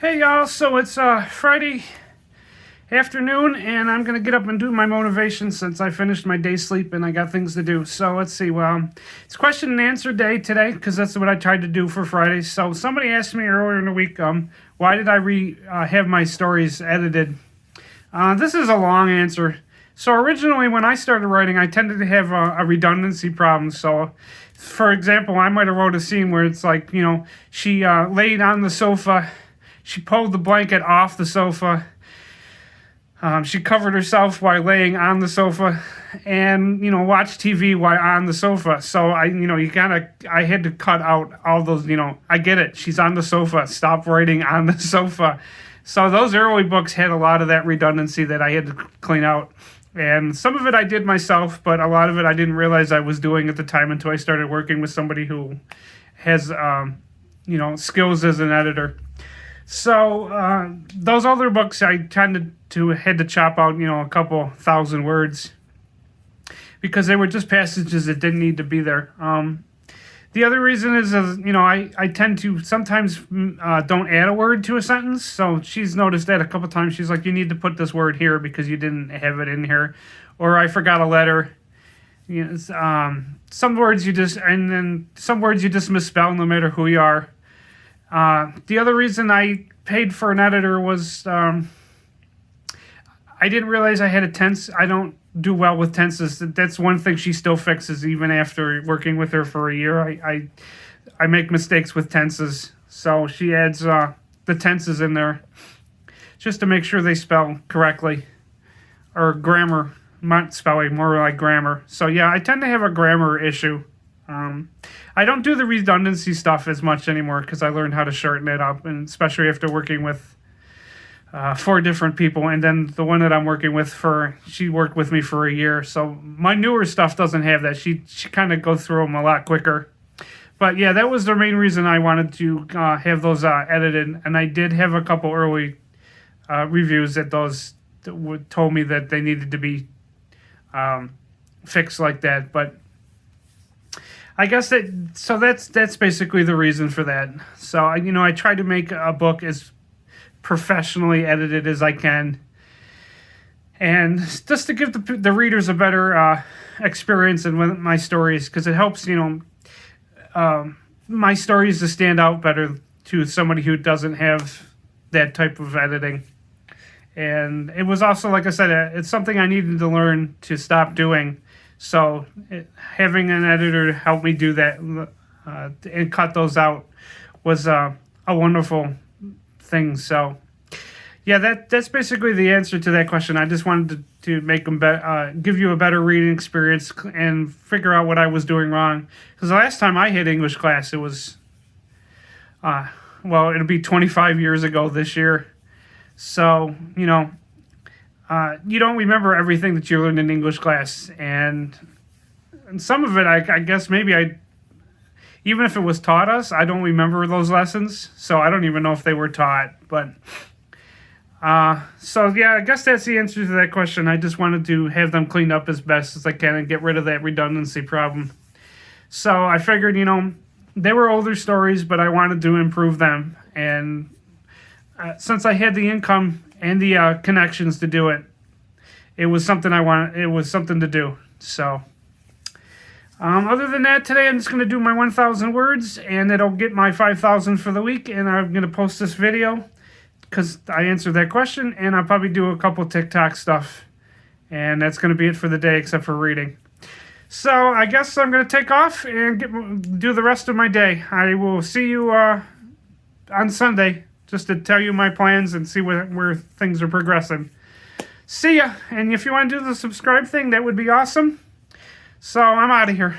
Hey y'all, so it's Friday afternoon and I'm gonna get up and do my motivation since I finished my day sleep and I got things to do. So let's see, it's question and answer day today because that's what I tried to do for Friday. So somebody asked me earlier in the week, why did I have my stories edited? This is a long answer. So originally when I started writing, I tended to have a redundancy problem. So for example, I might have wrote a scene where it's like, she laid on the sofa. She pulled the blanket off the sofa. She covered herself while laying on the sofa and, watched TV while on the sofa. So I had to cut out all those, I get it. She's on the sofa. Stop writing on the sofa. So those early books had a lot of that redundancy that I had to clean out. And some of it I did myself, but a lot of it I didn't realize I was doing at the time until I started working with somebody who has, skills as an editor. So those other books I had to chop out, a couple thousand words because they were just passages that didn't need to be there. The other reason is I tend to sometimes don't add a word to a sentence. So she's noticed that a couple times. She's like, you need to put this word here because you didn't have it in here. Or I forgot a letter. Some words and then some words you just misspell no matter who you are. The other reason I paid for an editor was I didn't realize I had a tense. I don't do well with tenses. That's one thing she still fixes even after working with her for a year. I make mistakes with tenses, so she adds the tenses in there just to make sure they spell correctly, or grammar, not spelling, more like grammar. So yeah, I tend to have a grammar issue. I don't do the redundancy stuff as much anymore because I learned how to shorten it up, and especially after working with 4 different people, and then the one that I'm working with she worked with me for a year. So my newer stuff doesn't have that. She kind of goes through them a lot quicker. But yeah, that was the main reason I wanted to have those edited, and I did have a couple early reviews that told me that they needed to be fixed like that, but I guess that's basically the reason for that. So I try to make a book as professionally edited as I can, and just to give the readers a better experience in my stories, because it helps my stories to stand out better to somebody who doesn't have that type of editing. And it was also, like I said, it's something I needed to learn to stop doing. So having an editor help me do that and cut those out was a wonderful thing. So yeah, that's basically the answer to that question. I just wanted to make them give you a better reading experience and figure out what I was doing wrong. Because the last time I had English class, it was it'll be 25 years ago this year. So you don't remember everything that you learned in English class, and some of it, I guess maybe even if it was taught us, I don't remember those lessons, so I don't even know if they were taught. But so yeah, I guess that's the answer to that question. I just wanted to have them cleaned up as best as I can and get rid of that redundancy problem. So I figured, they were older stories, but I wanted to improve them, and since I had the income and the connections to do it, it was something it was something to do. So other than that, today I'm just going to do my 1,000 words, and it'll get my 5,000 for the week, and I'm going to post this video because I answered that question, and I'll probably do a couple TikTok stuff, and that's going to be it for the day except for reading. So I guess I'm going to take off and do the rest of my day. I will see you on Sunday, just to tell you my plans and see where things are progressing. See ya. And if you want to do the subscribe thing, that would be awesome. So I'm out of here.